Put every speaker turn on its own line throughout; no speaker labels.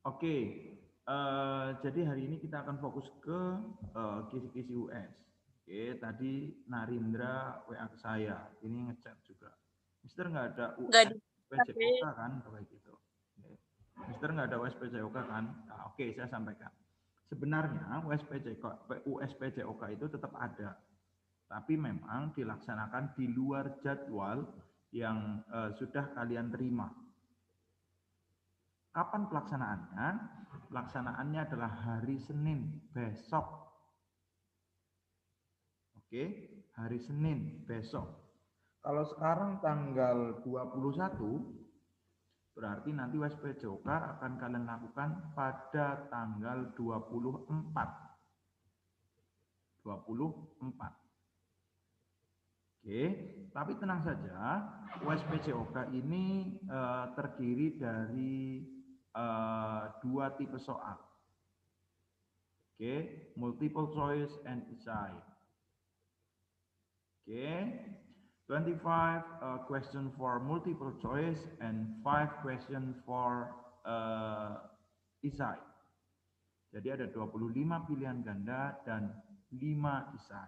Oke, jadi hari ini kita akan fokus ke kisi-kisi US. Oke, tadi Narindra WA ke saya, ini ngechat juga. Mister nggak ada
Nggak
US
di
PJOK kan, kayak gitu. Oke. Mister nggak ada US PJOK kan? Nah, oke, saya sampaikan. Sebenarnya USPJOK itu tetap ada, tapi memang dilaksanakan di luar jadwal yang sudah kalian terima. Kapan pelaksanaannya? Pelaksanaannya adalah hari Senin besok. Oke, hari Senin besok. Kalau sekarang tanggal 21, berarti nanti USPJOK akan kalian lakukan pada tanggal 24. 24. Oke, tapi tenang saja, USPJOK ini terdiri dari dua tipe soal. Oke, multiple choice and essay. Oke, 25 question for multiple choice and 5 question for essay. Jadi ada 25 pilihan ganda dan 5 essay.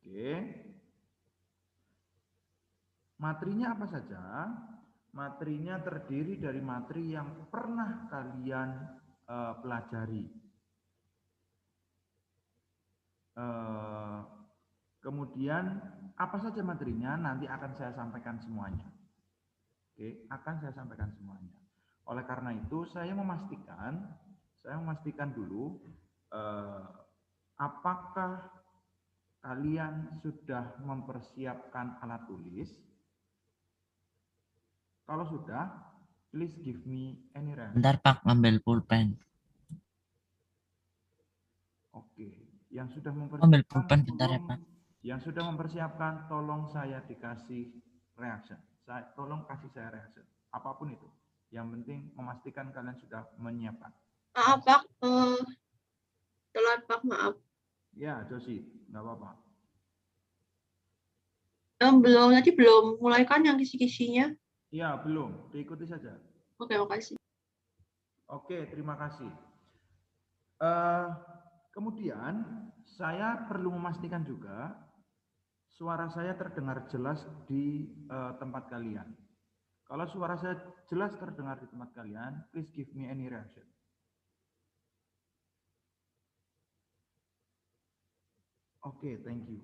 Oke. Materinya apa saja? Materinya terdiri dari materi yang pernah kalian pelajari. Kemudian apa saja materinya nanti akan saya sampaikan semuanya. Oke, akan saya sampaikan semuanya. Oleh karena itu saya memastikan dulu apakah kalian sudah mempersiapkan alat tulis. Kalau sudah, please give me any reaction.
Bentar Pak, ngambil pulpen.
Oke, yang sudah
Ambil pulpen bentar ya Pak.
Yang sudah mempersiapkan, tolong saya dikasih reaction. Tolong kasih saya reaction. Apapun itu. Yang penting memastikan kalian sudah menyiapkan.
Maaf Pak, telat Pak, maaf.
Ya, Josie, nggak apa-apa.
Tadi belum mulai kan yang kisi-kisinya?
Iya, belum. Diikuti saja.
Oke, makasih.
Oke, terima kasih. Kemudian, saya perlu memastikan juga suara saya terdengar jelas di tempat kalian. Kalau suara saya jelas terdengar di tempat kalian, please give me any reaction. Oke, thank you.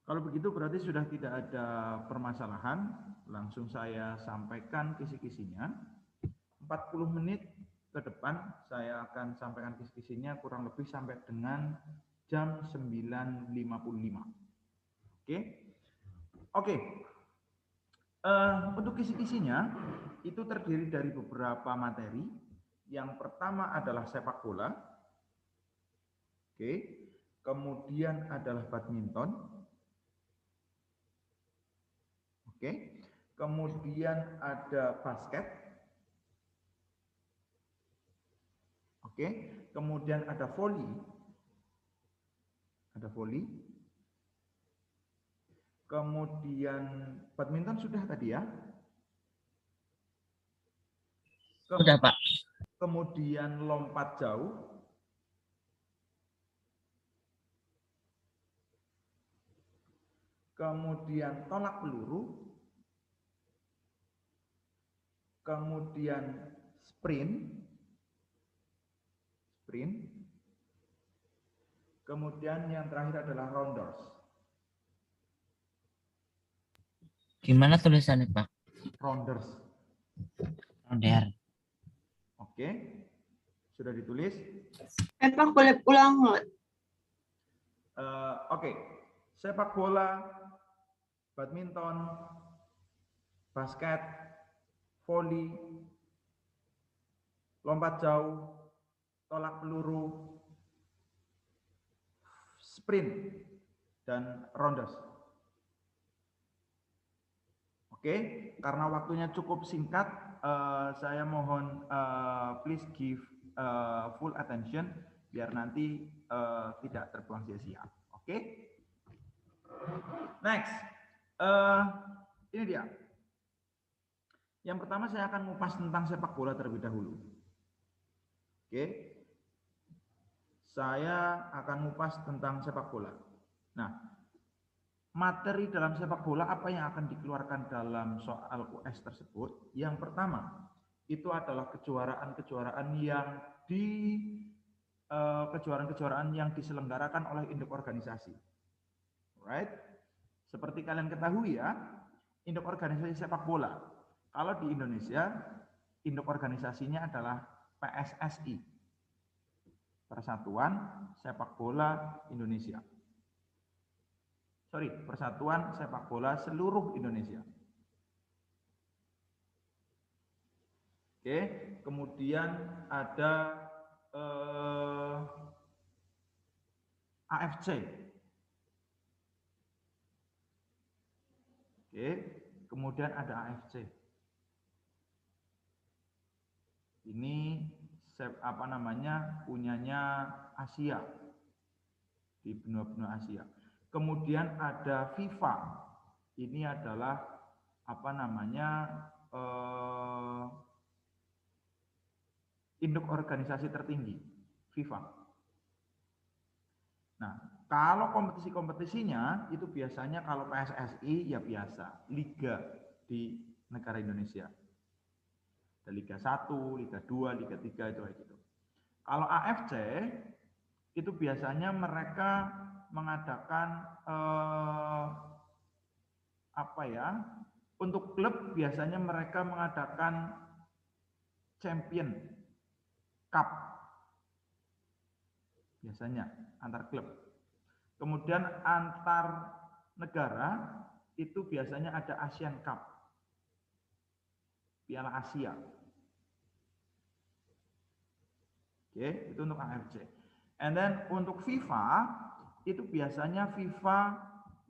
Kalau begitu berarti sudah tidak ada permasalahan. Langsung saya sampaikan kisi-kisinya. 40 menit ke depan saya akan sampaikan kisi-kisinya kurang lebih sampai dengan jam 9.55. Oke. Oke. Untuk kisi-kisinya itu terdiri dari beberapa materi. Yang pertama adalah sepak bola. Oke. Kemudian adalah badminton. Oke. Kemudian ada basket. Oke. Kemudian ada voli. Ada voli. Kemudian badminton sudah tadi ya?
Sudah Pak.
Kemudian lompat jauh. Kemudian tolak peluru. Kemudian sprint. Kemudian yang terakhir adalah rounders.
Gimana tulisannya Pak?
Rounders.
Rounder.
Oke. Sudah ditulis?
Pak, boleh ulang nggak?
Oke. Sepak bola, badminton, basket, voli, lompat jauh, tolak peluru, sprint, dan rounders. Oke, karena waktunya cukup singkat, saya mohon please give full attention biar nanti tidak terbuang sia-sia. Oke, next, ini dia. Yang pertama saya akan ngupas tentang sepak bola terlebih dahulu. Oke. Saya akan ngupas tentang sepak bola. Nah, materi dalam sepak bola apa yang akan dikeluarkan dalam soal US tersebut? Yang pertama, itu adalah kejuaraan-kejuaraan yang kejuaraan-kejuaraan yang diselenggarakan oleh induk organisasi. Right? Seperti kalian ketahui ya, induk organisasi sepak bola. Kalau di Indonesia, induk organisasinya adalah PSSI, Persatuan Sepak Bola Indonesia. Persatuan Sepak Bola Seluruh Indonesia. Oke, kemudian ada AFC. Oke, kemudian ada AFC. Ini punyanya Asia, di benua-benua Asia. Kemudian ada FIFA. Ini adalah induk organisasi tertinggi, FIFA. Nah, kalau kompetisi-kompetisinya itu biasanya kalau PSSI ya biasa, liga di negara Indonesia. Ada Liga 1, Liga 2, Liga 3 itu kayak gitu. Kalau AFC itu biasanya mereka mengadakan untuk klub biasanya mereka mengadakan Champion Cup biasanya antar klub. Kemudian antar negara itu biasanya ada Asian Cup, Piala Asia. Oke, itu untuk AFC. And then untuk FIFA itu biasanya FIFA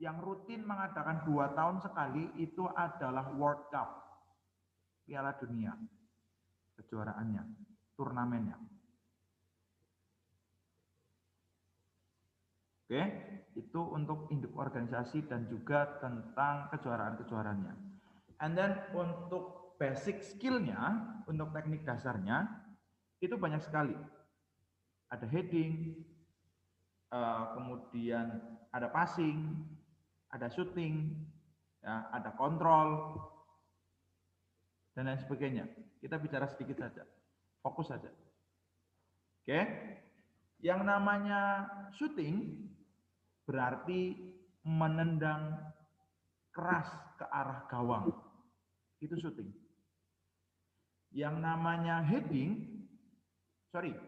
yang rutin mengadakan 2 tahun sekali itu adalah World Cup, Piala Dunia, kejuaraannya, turnamennya. Oke, itu untuk induk organisasi dan juga tentang kejuaraan-kejuaraannya. And then untuk basic skill-nya, untuk teknik dasarnya itu banyak sekali. Ada heading, kemudian ada passing, ada shooting, ya, ada kontrol, dan lain sebagainya. Kita bicara sedikit saja, fokus saja. Oke, yang namanya shooting berarti menendang keras ke arah gawang, itu shooting. Yang namanya heading,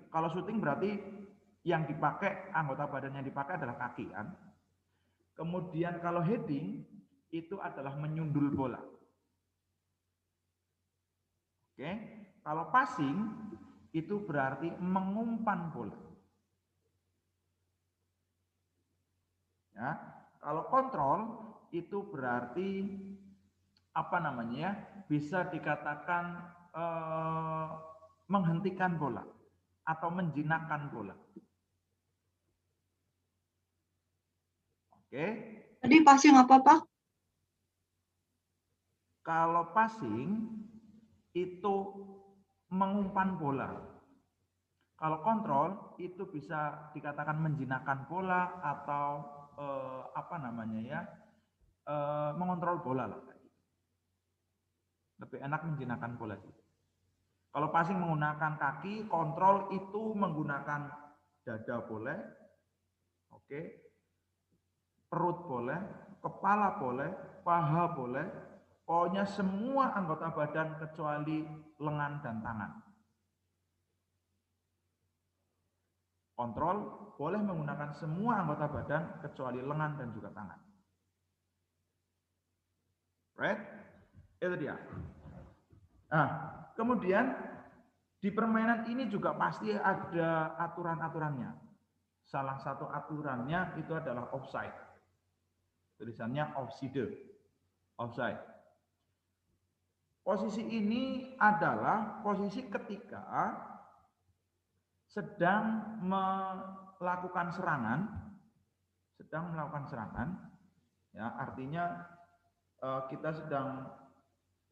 kalau shooting berarti yang dipakai, anggota badan yang dipakai adalah kaki kan. Kemudian kalau heading itu adalah menyundul bola. Oke, kalau passing itu berarti mengumpan bola. Ya, kalau kontrol itu berarti bisa dikatakan menghentikan bola atau menjinakkan bola. Oke.
Tadi passing apa, Pak?
Kalau passing itu mengumpan bola. Kalau kontrol itu bisa dikatakan menjinakkan bola atau mengontrol bola lah. Lebih enak menjinakkan bola sih. Kalau passing menggunakan kaki, kontrol itu menggunakan dada boleh, oke, perut boleh, kepala boleh, paha boleh, pokoknya semua anggota badan kecuali lengan dan tangan. Kontrol boleh menggunakan semua anggota badan kecuali lengan dan juga tangan. Right? Itu dia. Nah, kemudian di permainan ini juga pasti ada aturan-aturannya. Salah satu aturannya itu adalah offside. Tulisannya offside. Posisi ini adalah posisi ketika sedang melakukan serangan, ya artinya kita sedang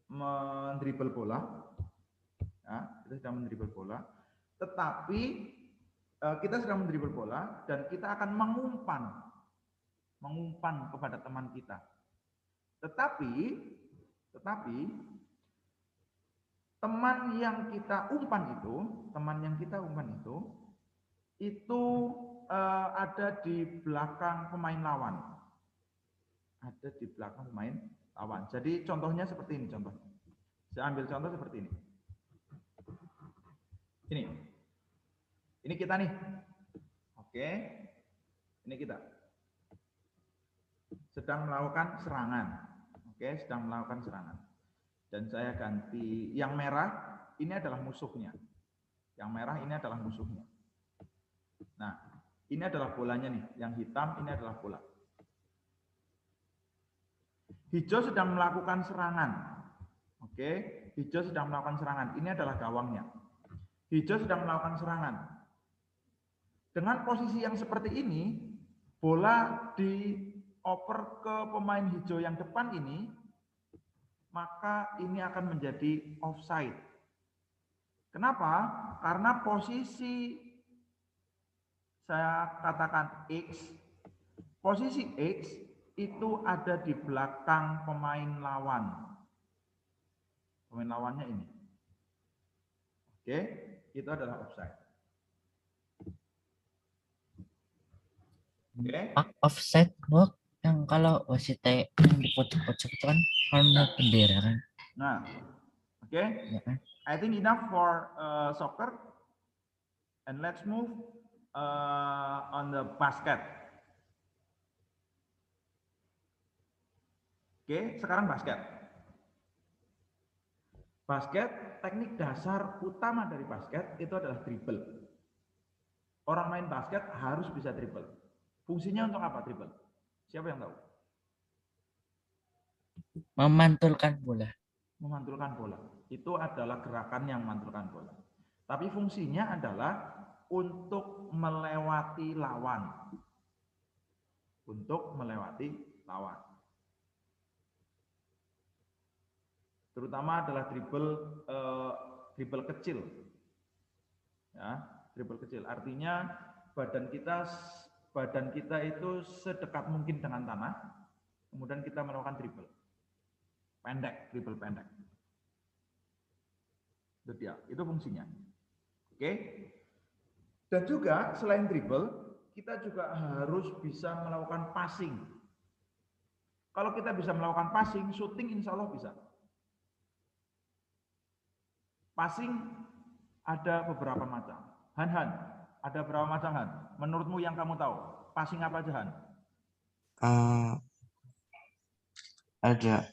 mendribble bola, ya, kita sedang mendribble bola, tetapi kita sedang mendribble bola dan kita akan mengumpan kepada teman kita. Tetapi teman yang kita umpan itu ada di belakang pemain lawan. Ada di belakang pemain lawan. Jadi contohnya seperti ini contohnya. Saya ambil contoh seperti ini. Ini kita nih. Oke. Ini kita. Sedang melakukan serangan. Oke, sedang melakukan serangan. Dan saya ganti yang merah, ini adalah musuhnya. Yang merah ini adalah musuhnya. Nah, ini adalah bolanya nih. Yang hitam ini adalah bola. Hijau sedang melakukan serangan. Oke, hijau sedang melakukan serangan. Ini adalah gawangnya. Hijau sedang melakukan serangan. Dengan posisi yang seperti ini, bola dioper ke pemain hijau yang depan ini, maka ini akan menjadi offside. Kenapa? Karena posisi saya katakan X, posisi X itu ada di belakang pemain lawan. Pemain lawannya ini. Oke, itu adalah offside. Oke.
Pak, offside box yang kalau wasitnya yang di pojok-pojok itu kan warna bendera kan.
Nah, oke.
Ya kan?
I think enough for soccer, and let's move on the basket. Oke, sekarang basket. Basket, teknik dasar utama dari basket itu adalah dribble. Orang main basket harus bisa dribble. Fungsinya untuk apa dribble? Siapa yang tahu?
Memantulkan bola.
Memantulkan bola. Itu adalah gerakan yang memantulkan bola. Tapi fungsinya adalah untuk melewati lawan. Untuk melewati lawan. Terutama adalah dribble kecil. Ya, dribble kecil. Artinya badan kita itu sedekat mungkin dengan tanah. Kemudian kita melakukan dribble. Dribble pendek. Itu dia, itu fungsinya. Oke. Dan juga selain dribble, kita juga harus bisa melakukan passing. Kalau kita bisa melakukan passing, shooting insya Allah bisa. Passing ada beberapa macam. Han, ada berapa macam Han? Menurutmu yang kamu tahu, passing apa aja Han?
Ada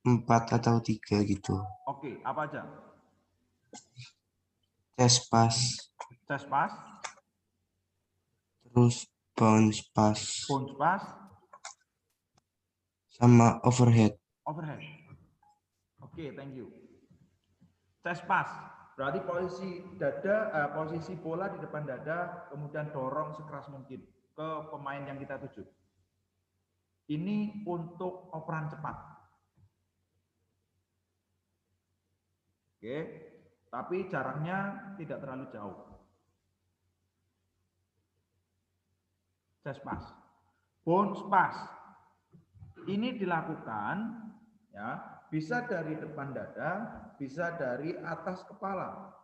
4 atau 3 gitu.
Oke, apa aja?
Chest pass,
Chest pass,
terus bounce pass, sama overhead.
Oke, thank you. Chest pass, berarti posisi posisi bola di depan dada, kemudian dorong sekeras mungkin ke pemain yang kita tuju. Ini untuk operan cepat. Oke, tapi jaraknya tidak terlalu jauh. Chest pass. Bounce pass. Ini dilakukan ya, bisa dari depan dada, bisa dari atas kepala.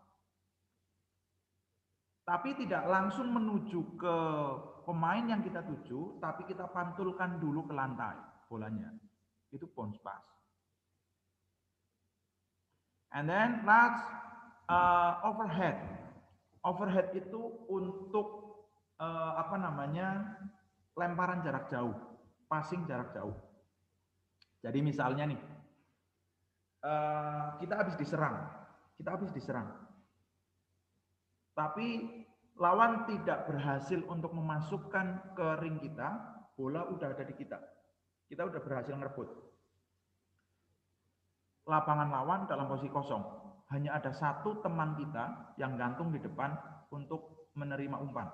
Tapi tidak langsung menuju ke pemain yang kita tuju, tapi kita pantulkan dulu ke lantai bolanya. Itu bounce pass. And then last overhead. Overhead itu untuk lemparan jarak jauh, passing jarak jauh. Jadi misalnya nih, kita habis diserang, tapi lawan tidak berhasil untuk memasukkan ke ring kita, bola udah ada di kita udah berhasil ngerebut. Lapangan lawan dalam posisi kosong, hanya ada satu teman kita yang gantung di depan untuk menerima umpan.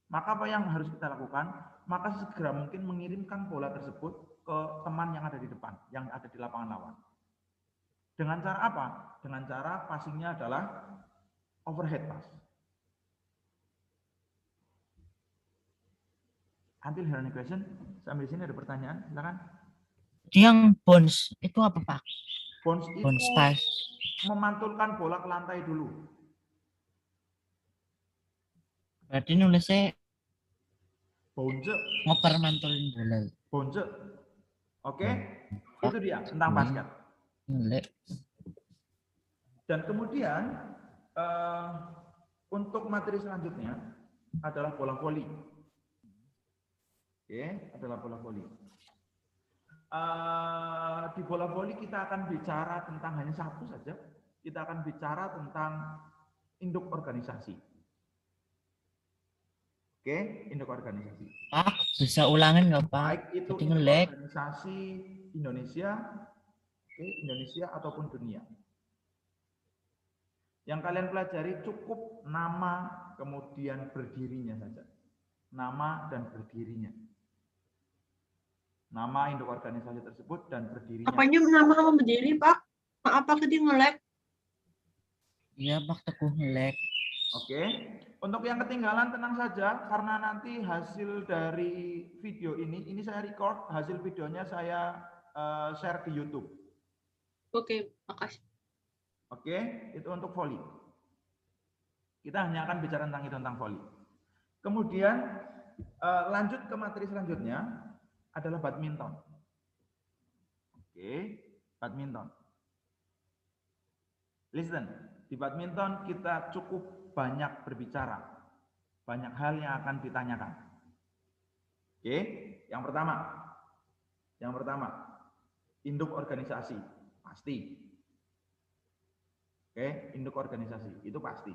Maka apa yang harus kita lakukan? Maka segera mungkin mengirimkan bola tersebut ke teman yang ada di depan, yang ada di lapangan lawan. Dengan cara apa? Dengan cara passingnya adalah overhead pass. Until here any question? Sampai sini ada pertanyaan, silakan.
Yang bounce itu apa Pak?
Bounce itu
Bounce pass.
memantulkan bola ke lantai dulu.
Berarti nulisnya
Bounce,
ngoper mantulin bola.
bounce. Oke, itu dia tentang basket.
Ngelek.
Dan kemudian untuk materi selanjutnya adalah bola voli. Oke, adalah bola voli. Di bola voli kita akan bicara tentang hanya satu saja. Kita akan bicara tentang induk organisasi. Oke, induk organisasi.
Pak, bisa ulangin nggak Pak?
Baik itu
Jadi
induk
ngelek.
organisasi Indonesia, oke, Indonesia ataupun dunia. Yang kalian pelajari cukup nama kemudian berdirinya saja. Nama dan berdirinya. Nama induk organisasi tersebut dan berdirinya.
Apanya nama sama berdiri, Pak? Maaf, Pak, tadi nge-lag.
Iya Pak, Teguh ngelek.
Oke, untuk yang ketinggalan tenang saja karena nanti hasil dari video ini saya record, hasil videonya saya share di YouTube.
Oke, makasih.
Oke, itu untuk voli. Kita hanya akan bicara tentang itu, tentang voli. Kemudian lanjut ke materi selanjutnya adalah badminton. Oke, badminton. Listen, di badminton kita cukup banyak berbicara. Banyak hal yang akan ditanyakan. Oke, yang pertama, induk organisasi, pasti. Oke, induk organisasi, itu pasti.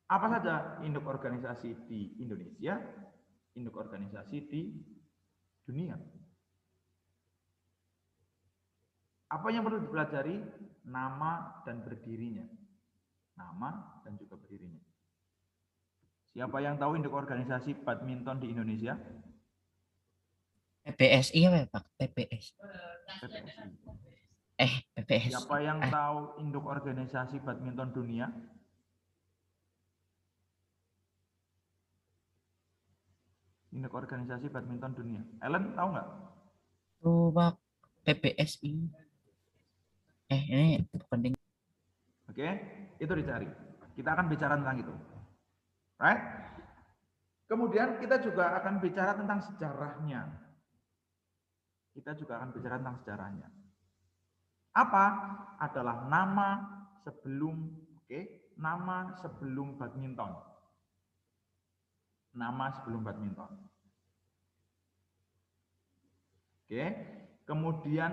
Apa saja induk organisasi di Indonesia, induk organisasi di dunia? Apa yang perlu dipelajari? Nama dan berdirinya. Nama dan juga berdirinya. Siapa yang tahu induk organisasi badminton di Indonesia?
PPSI ya Pak? PPS.
PPSI.
PPS.
Siapa yang tahu induk organisasi badminton dunia? Induk organisasi badminton dunia. Ellen tahu nggak?
Tuh Pak, PPSI. Ini penting.
Oke, itu dicari. Kita akan bicara tentang itu. Right? Kemudian kita juga akan bicara tentang sejarahnya. Kita juga akan bicara tentang sejarahnya. Apa? Adalah nama sebelum, nama sebelum badminton. Nama sebelum badminton. Oke. Kemudian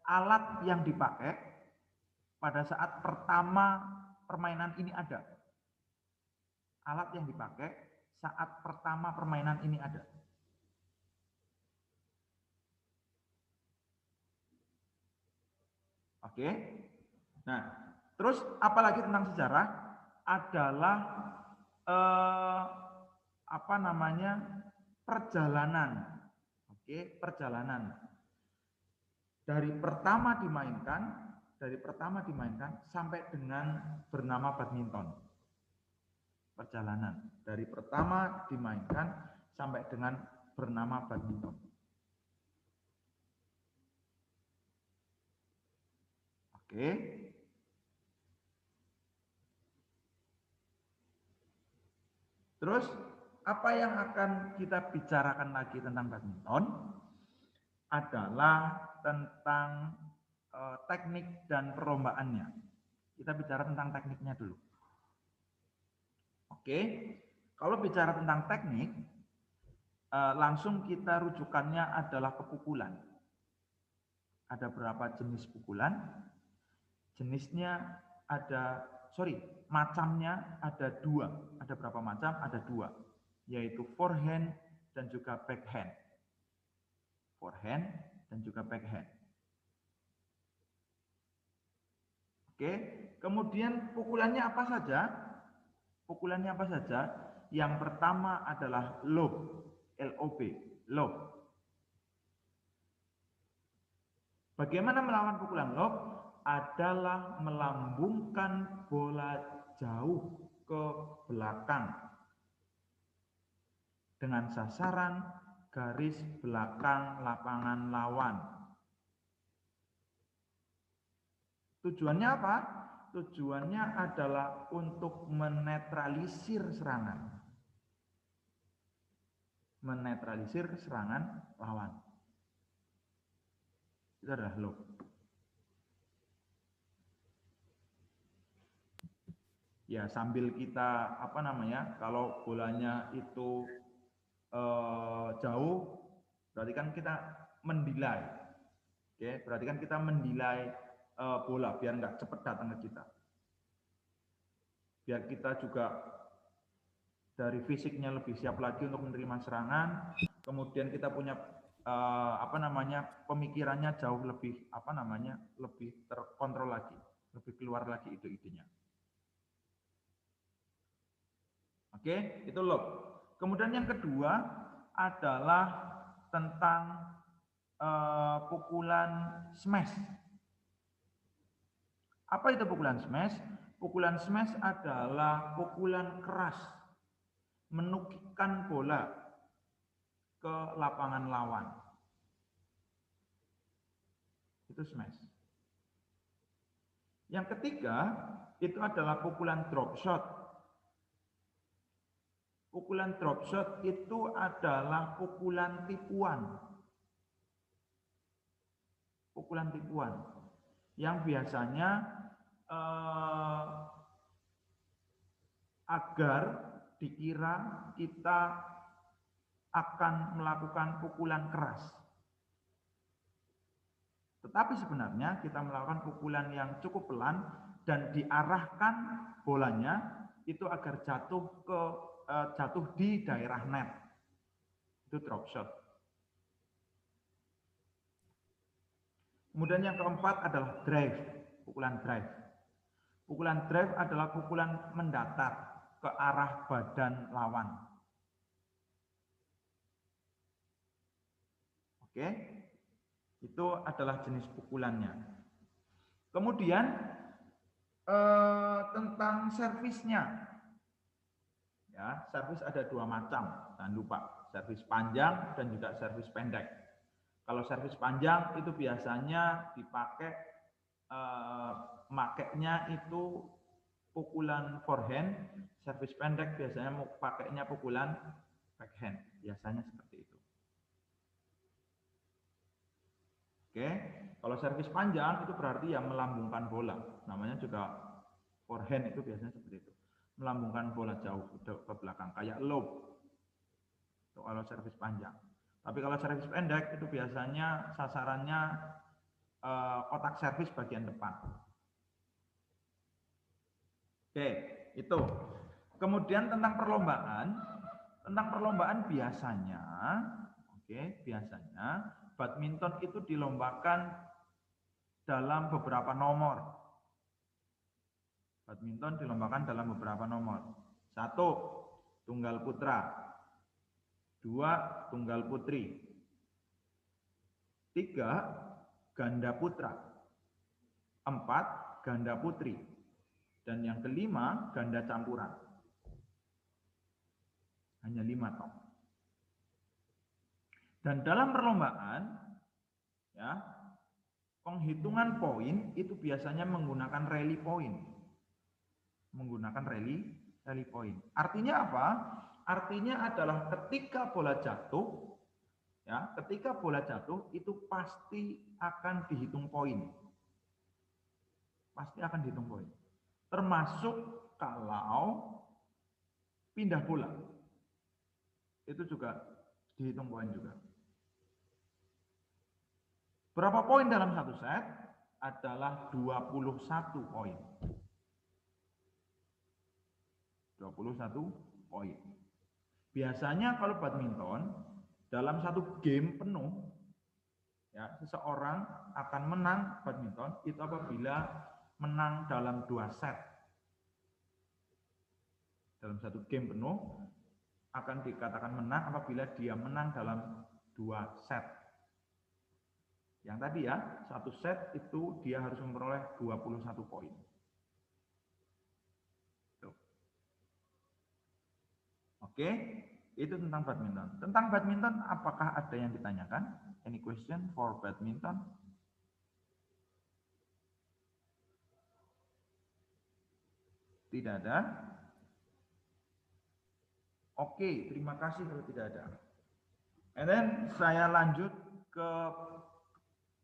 alat yang dipakai pada saat pertama permainan ini ada. Alat yang dipakai saat pertama permainan ini ada. Oke. Nah, terus apalagi tentang sejarah adalah perjalanan. Oke, perjalanan. Dari pertama dimainkan sampai dengan bernama badminton. Perjalanan dari pertama dimainkan sampai dengan bernama badminton. Oke. Terus apa yang akan kita bicarakan lagi tentang badminton adalah tentang teknik dan perlombaannya. Kita bicara tentang tekniknya dulu. Oke, kalau bicara tentang teknik, langsung kita rujukannya adalah ke pukulan. Ada berapa jenis pukulan? Jenisnya macamnya ada dua. Ada berapa macam? Ada dua, yaitu forehand dan juga backhand. Forehand dan juga backhand. Oke, kemudian pukulannya apa saja? Pukulannya apa saja? Yang pertama adalah lob, LOB, lob. Bagaimana melawan pukulan lob? Adalah melambungkan bola jauh ke belakang dengan sasaran garis belakang lapangan lawan. Tujuannya apa? Tujuannya adalah untuk menetralisir serangan. Menetralisir serangan lawan. Itu adalah lob. Ya, sambil kita kalau bolanya itu jauh, berarti kan kita mendelay. Oke, berarti kan kita mendelay bola biar nggak cepat datang ke kita. Biar kita juga dari fisiknya lebih siap lagi untuk menerima serangan. Kemudian kita punya pemikirannya jauh lebih lebih terkontrol lagi, lebih keluar lagi ide-idenya. Oke, itu lob. Kemudian yang kedua adalah tentang pukulan smash. Apa itu pukulan smash? Pukulan smash adalah pukulan keras, menukikkan bola ke lapangan lawan. Itu smash. Yang ketiga, itu adalah pukulan drop shot. Pukulan drop shot itu adalah pukulan tipuan. Pukulan tipuan yang biasanya agar dikira kita akan melakukan pukulan keras. Tetapi sebenarnya kita melakukan pukulan yang cukup pelan dan diarahkan bolanya itu agar jatuh di daerah net. Itu drop shot. Kemudian yang keempat adalah drive, pukulan drive. Pukulan drive adalah pukulan mendatar ke arah badan lawan. Oke, itu adalah jenis pukulannya. Kemudian tentang servisnya, ya, servis ada dua macam, jangan lupa, servis panjang dan juga servis pendek. Kalau servis panjang itu biasanya dipakai makainya itu pukulan forehand, servis pendek biasanya mau pakainya pukulan backhand, biasanya seperti itu. Oke, kalau servis panjang itu berarti ya melambungkan bola, namanya juga forehand itu biasanya seperti itu, melambungkan bola jauh ke belakang kayak lob. Itu kalau servis panjang. Tapi kalau servis pendek itu biasanya sasarannya kotak servis bagian depan. Oke, itu. Kemudian tentang perlombaan biasanya, biasanya badminton itu dilombakan dalam beberapa nomor. Badminton dilombakan dalam beberapa nomor. 1, tunggal putra. 2, tunggal putri. 3, ganda putra. 4, ganda putri. Dan yang kelima, ganda campuran. Hanya 5 toh. Dan dalam perlombaan, ya, penghitungan poin itu biasanya menggunakan rally point. Menggunakan rally point. Artinya apa? Artinya adalah ketika bola jatuh, ya, ketika bola jatuh itu pasti akan dihitung poin. Pasti akan dihitung poin. Termasuk kalau pindah bola. Itu juga dihitung poin juga. Berapa poin dalam satu set? Adalah 21 poin. 21 poin. Biasanya kalau badminton dalam satu game penuh, ya, seseorang akan menang badminton itu apabila menang dalam 2 set. Dalam satu game penuh akan dikatakan menang apabila dia menang dalam 2 set. Yang tadi ya, satu set itu dia harus memperoleh 21 poin. Tuh. Oke, itu tentang badminton. Tentang badminton, apakah ada yang ditanyakan? Any question for badminton? Tidak ada? Oke, terima kasih kalau tidak ada. And then saya lanjut ke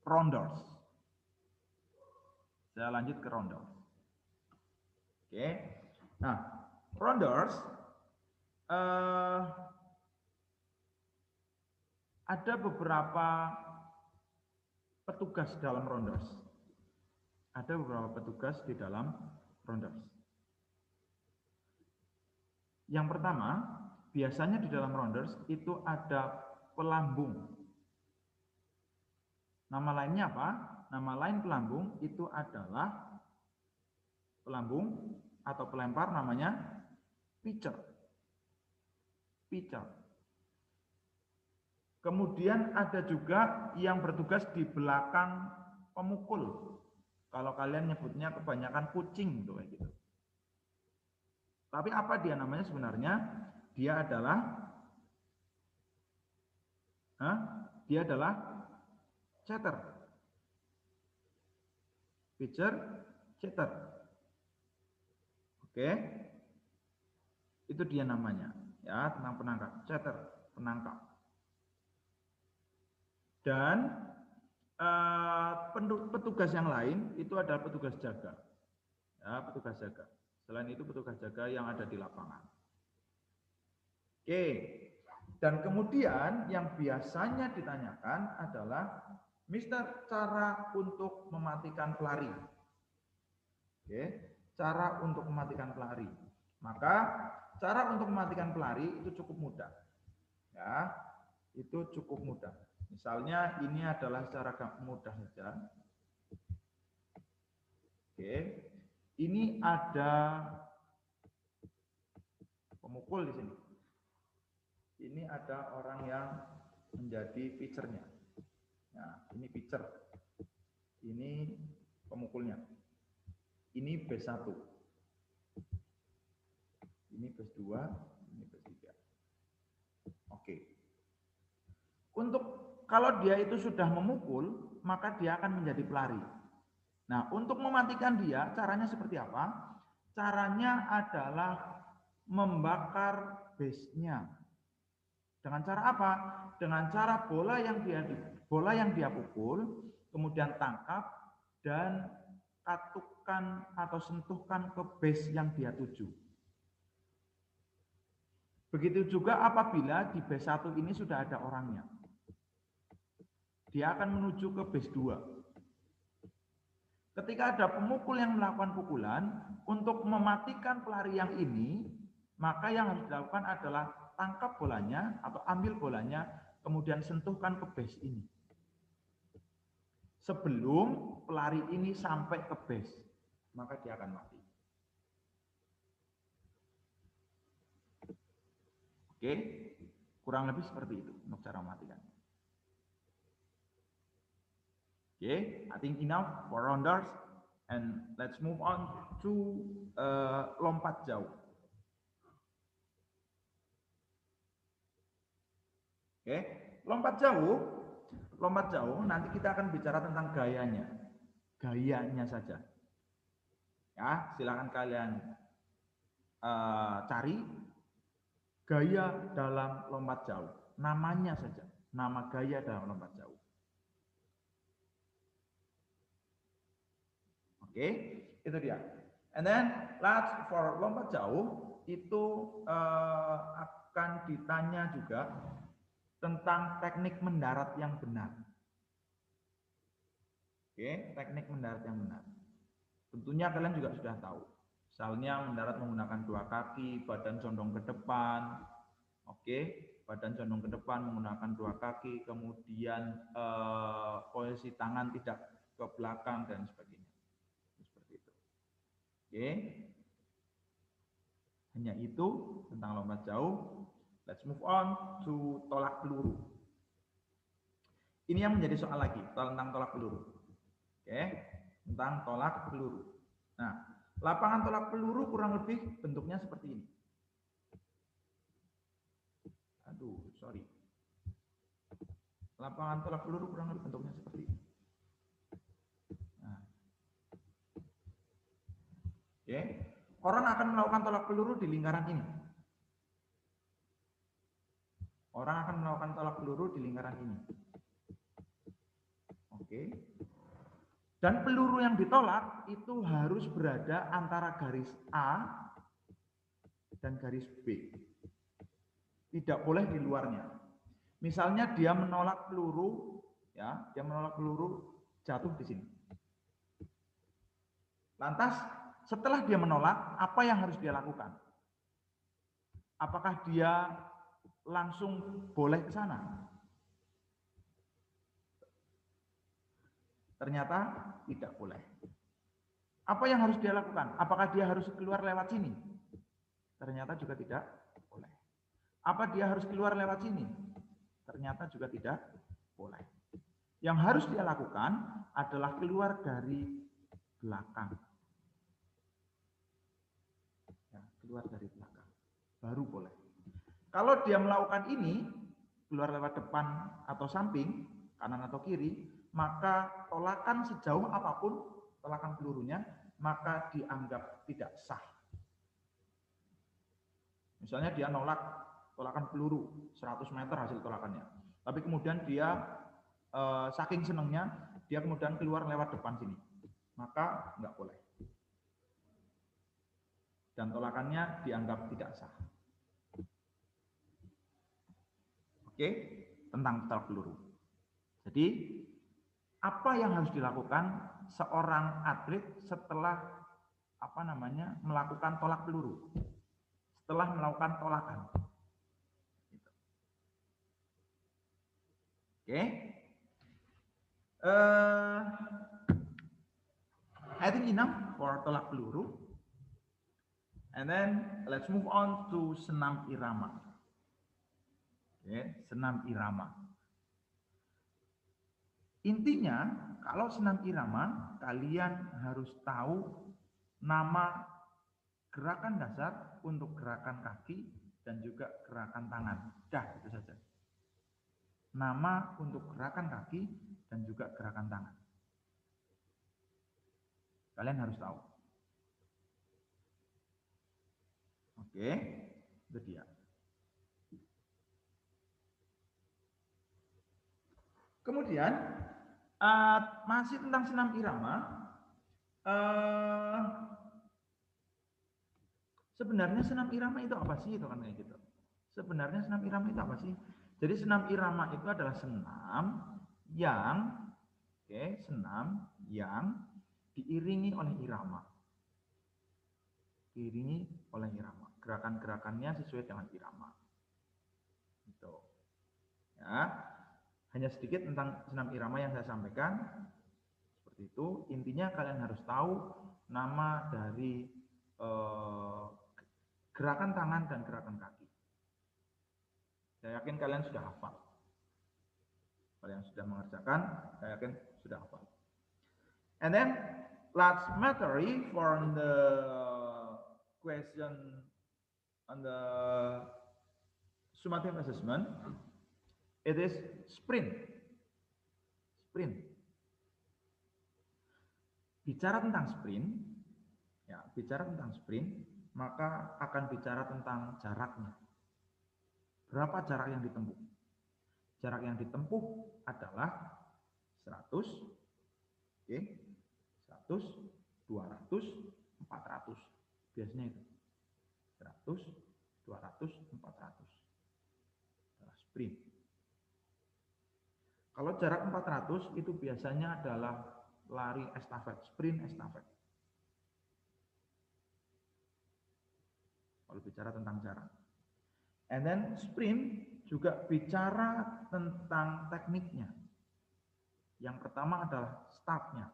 rounders. Saya lanjut ke rounders. Oke. Nah, rounders ada beberapa petugas dalam rounders. Ada beberapa petugas di dalam rounders. Yang pertama, biasanya di dalam rounders itu ada pelambung. Nama lainnya apa? Nama lain pelambung itu adalah pelambung atau pelempar, namanya pitcher. Pitcher. Kemudian ada juga yang bertugas di belakang pemukul. Kalau kalian nyebutnya kebanyakan kucing tuh kayak gitu. Tapi apa dia namanya sebenarnya? Dia adalah setter. Pitcher, setter. Oke. Itu dia namanya. Ya, tentang penangkap. Setter, penangkap. Dan petugas yang lain itu adalah petugas jaga. Ya, petugas jaga. Selain itu petugas jaga yang ada di lapangan. Oke. Dan kemudian yang biasanya ditanyakan adalah, Mister, cara untuk mematikan pelari. Oke, cara untuk mematikan pelari. Maka cara untuk mematikan pelari itu cukup mudah. Ya, itu cukup mudah. Misalnya ini adalah secara mudah saja. Oke, ini ada pemukul di sini. Ini ada orang yang menjadi pitchernya. Nah, ini pitcher. Ini pemukulnya. Ini base 1. Ini base 2, ini base 3. Oke. Untuk kalau dia itu sudah memukul, maka dia akan menjadi pelari. Nah, untuk mematikan dia, caranya seperti apa? Caranya adalah membakar base-nya. Dengan cara apa? Dengan cara bola yang dia pukul, kemudian tangkap dan katukan atau sentuhkan ke base yang dia tuju. Begitu juga apabila di base 1 ini sudah ada orangnya. Dia akan menuju ke base 2. Ketika ada pemukul yang melakukan pukulan, untuk mematikan pelari yang ini, maka yang harus dilakukan adalah tangkap bolanya atau ambil bolanya, kemudian sentuhkan ke base ini. Sebelum pelari ini sampai ke base, maka dia akan mati. Oke, kurang lebih seperti itu untuk cara mematikan. Oke, I think enough for rounders, and let's move on to lompat jauh. Oke, lompat jauh nanti kita akan bicara tentang gayanya saja. Ya, silakan kalian cari gaya dalam lompat jauh, namanya saja, nama gaya dalam lompat jauh. Oke, itu dia. And then last for lompat jauh itu akan ditanya juga tentang teknik mendarat yang benar. Oke, teknik mendarat yang benar. Tentunya kalian juga sudah tahu. Misalnya mendarat menggunakan 2 kaki, badan condong ke depan. Oke, badan condong ke depan menggunakan 2 kaki, kemudian posisi tangan tidak ke belakang dan sebagainya. Seperti itu. Oke. Hanya itu tentang lompat jauh. Let's move on to tolak peluru. Ini yang menjadi soal lagi tentang tolak peluru. Oke, tentang tolak peluru. Nah, lapangan tolak peluru kurang lebih bentuknya seperti ini. Aduh, sorry. Lapangan tolak peluru kurang lebih bentuknya seperti ini. Nah. Oke, orang akan melakukan tolak peluru di lingkaran ini. Orang akan melakukan tolak peluru di lingkaran ini. Oke. Dan peluru yang ditolak itu harus berada antara garis A dan garis B. Tidak boleh di luarnya. Misalnya dia menolak peluru, ya, dia menolak peluru jatuh di sini. Lantas setelah dia menolak, apa yang harus dia lakukan? Apakah dia langsung boleh ke sana? Ternyata tidak boleh. Apa yang harus dia lakukan? Apakah dia harus keluar lewat sini? Ternyata juga tidak boleh. Apa dia harus keluar lewat sini? Ternyata juga tidak boleh. Yang harus dia lakukan adalah keluar dari belakang. Ya, keluar dari belakang. Baru boleh. Kalau dia melakukan ini, keluar lewat depan atau samping, kanan atau kiri, maka tolakan sejauh apapun, tolakan pelurunya, maka dianggap tidak sah. Misalnya dia nolak tolakan peluru 100 meter hasil tolakannya. Tapi kemudian dia saking senangnya, dia kemudian keluar lewat depan sini. Maka nggak boleh. Dan tolakannya dianggap tidak sah. Oke, tentang tolak peluru. Jadi, apa yang harus dilakukan seorang atlet setelah melakukan tolak peluru? Setelah melakukan tolakan. Oke. I think enough for tolak peluru. And then let's move on to senam irama. Oke, senam irama. Intinya, kalau senam irama, kalian harus tahu nama gerakan dasar untuk gerakan kaki dan juga gerakan tangan. Dah, itu saja. Nama untuk gerakan kaki dan juga gerakan tangan. Kalian harus tahu. Oke, itu dia. Kemudian, masih tentang senam irama, sebenarnya senam irama itu apa sih? Itu kan kayak gitu. Sebenarnya senam irama itu apa sih? Jadi senam irama itu adalah senam yang diiringi oleh irama. Diiringi oleh irama. Gerakan-gerakannya sesuai dengan irama. Gitu. Ya. Hanya sedikit tentang senam irama yang saya sampaikan. Seperti itu. Intinya kalian harus tahu nama dari gerakan tangan dan gerakan kaki. Saya yakin kalian sudah hafal. Kalian sudah mengerjakan, saya yakin sudah hafal. And then last material for the question on the summative assessment, it is sprint. Sprint. Bicara tentang sprint, maka akan bicara tentang jaraknya. Berapa jarak yang ditempuh? Jarak yang ditempuh adalah 100, 100, 200, 400. Biasanya itu. 100, 200, 400. Adalah sprint. Kalau jarak 400 itu biasanya adalah lari estafet, sprint estafet. Kalau bicara tentang jarak. And then sprint juga bicara tentang tekniknya. Yang pertama adalah startnya.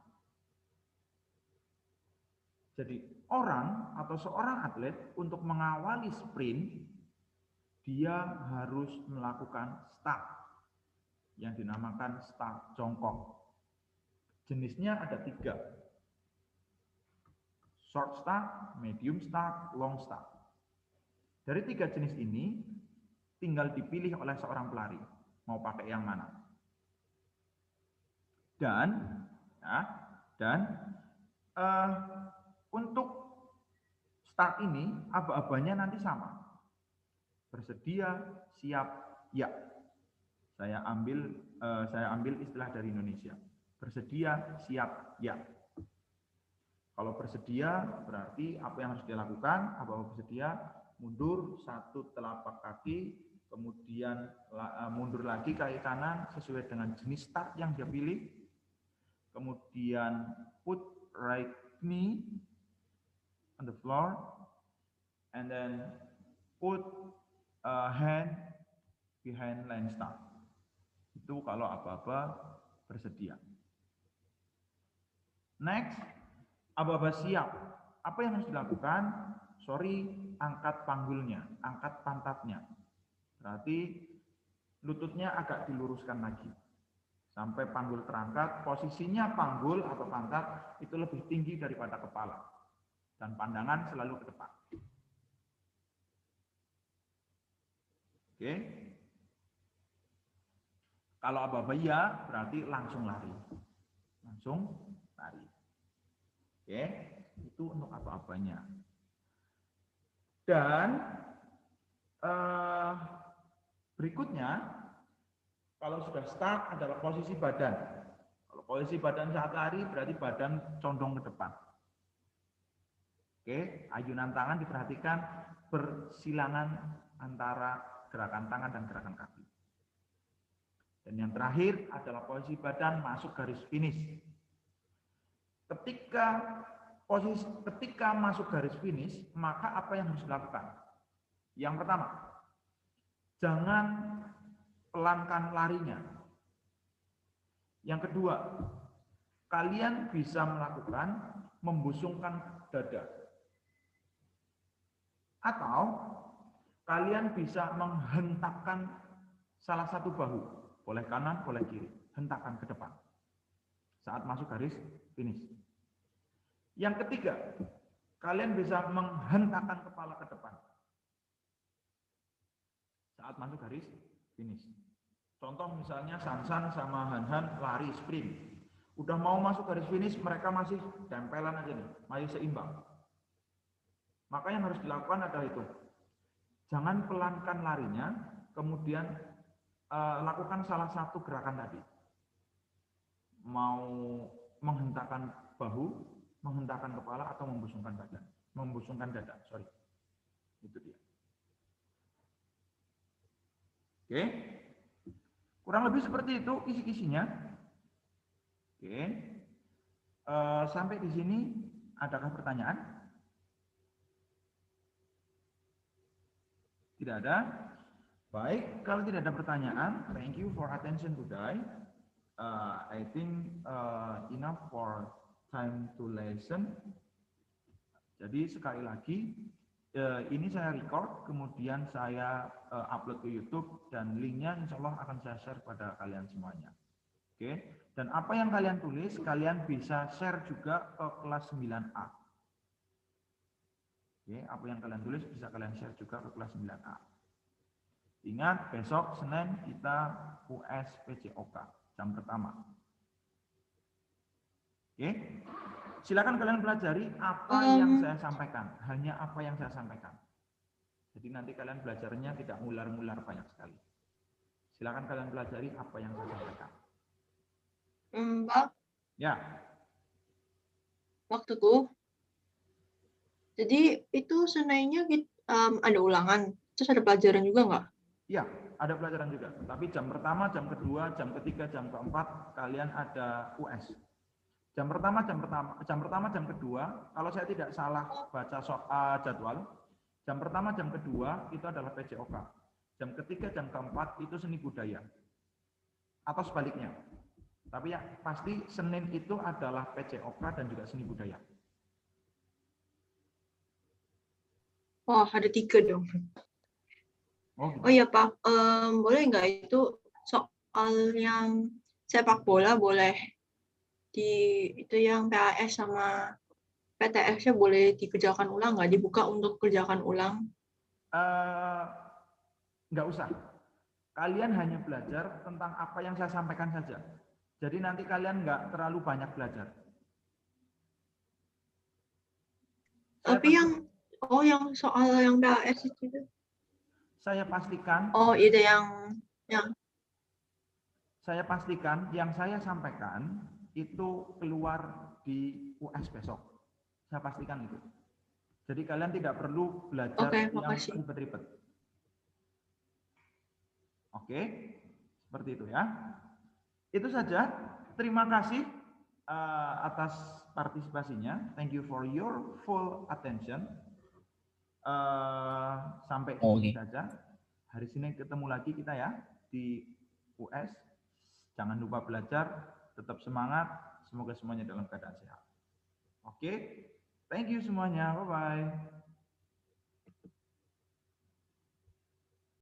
Jadi orang atau seorang atlet untuk mengawali sprint, dia harus melakukan start. yang dinamakan start jongkok. Jenisnya ada 3. Short start, medium start, long start. Dari 3 jenis ini, tinggal dipilih oleh seorang pelari, mau pakai yang mana. Untuk start ini, aba-abanya nanti sama. Bersedia, siap, ya. Saya ambil istilah dari Indonesia. Bersedia, siap, ya. Kalau bersedia berarti apa yang harus dilakukan? Apa bersedia? Mundur 1 telapak kaki, kemudian mundur lagi kaki kanan sesuai dengan jenis start yang dia pilih. Kemudian put right knee on the floor, and then put a hand behind line start. Itu kalau aba-aba bersedia. Next, aba-aba siap. Apa yang harus dilakukan? Angkat panggulnya, angkat pantatnya. Berarti lututnya agak diluruskan lagi. Sampai panggul terangkat, posisinya panggul atau pantat itu lebih tinggi daripada kepala. Dan pandangan selalu ke depan. Oke. Kalau aba-aba ya, berarti langsung lari. Langsung lari. Oke, itu untuk aba-abanya. Dan berikutnya, kalau sudah start adalah posisi badan. Kalau posisi badan saat lari berarti badan condong ke depan. Oke, ayunan tangan diperhatikan bersilangan antara gerakan tangan dan gerakan kaki. Dan yang terakhir adalah posisi badan masuk garis finish. Ketika masuk garis finish, maka apa yang harus dilakukan? Yang pertama, jangan pelankan larinya. Yang kedua, kalian bisa melakukan membusungkan dada. Atau kalian bisa menghentakkan salah satu bahu, boleh kanan, boleh kiri, hentakkan ke depan saat masuk garis finish. Yang ketiga, kalian bisa menghentakkan kepala ke depan saat masuk garis finish. Contoh misalnya Sansan sama Han lari sprint. Udah mau masuk garis finish, mereka masih tempelan aja nih, masih seimbang. Maka yang harus dilakukan adalah itu. Jangan pelankan larinya, kemudian lakukan salah satu gerakan tadi. Mau menghentakkan bahu, menghentakkan kepala, atau membusungkan badan. Membusungkan dada, sorry. Itu dia. Oke. Kurang lebih seperti itu kisi-kisinya. Oke. Sampai di sini, adakah pertanyaan? Tidak ada? Baik, kalau tidak ada pertanyaan, thank you for attention today. I think enough for time to listen. Jadi sekali lagi, ini saya record, kemudian saya upload ke YouTube, dan linknya insya Allah akan saya share pada kalian semuanya. Oke, dan apa yang kalian tulis, kalian bisa share juga ke kelas 9A. Oke, apa yang kalian tulis bisa kalian share juga ke kelas 9A. Ingat, besok Senin kita US PJOK, jam pertama. Oke, silakan kalian pelajari apa yang saya sampaikan, hanya apa yang saya sampaikan. Jadi nanti kalian belajarnya tidak ngular-ngular banyak sekali. Silakan kalian pelajari apa yang saya sampaikan.
Mbak,
Ya.
waktuku. Jadi itu Seninnya ada ulangan, terus ada pelajaran juga nggak?
Iya, ada pelajaran juga. Tapi jam pertama, jam kedua, jam ketiga, jam keempat kalian ada US. Jam pertama, jam kedua, kalau saya tidak salah baca jadwal, jam pertama, jam kedua itu adalah PJOK. Jam ketiga, jam keempat itu seni budaya. Atau sebaliknya. Tapi ya pasti Senin itu adalah PJOK dan juga seni budaya.
Wah, ada 3 dong.
Oh, gitu.
Oh iya Pak, boleh nggak itu Kalau yang sepak bola boleh itu yang PAS sama PTS-nya boleh dikerjakan ulang nggak? Dibuka untuk kerjakan ulang?
Eh, nggak usah. Kalian hanya belajar tentang apa yang saya sampaikan saja. Jadi nanti kalian nggak terlalu banyak belajar.
Tapi yang soal yang PAS itu.
Saya pastikan,
Oh, itu yang
yang saya sampaikan itu keluar di US besok. Saya pastikan itu. Jadi kalian tidak perlu belajar
Oke,
yang
makasih.
ribet-ribet. Oke, seperti itu ya. Itu saja. Terima kasih atas partisipasinya. Thank you for your full attention. Sampai di sini saja. Hari Senin ketemu lagi kita ya di US. Jangan lupa belajar, tetap semangat. Semoga semuanya dalam keadaan sehat. Oke, thank you semuanya. Bye-bye.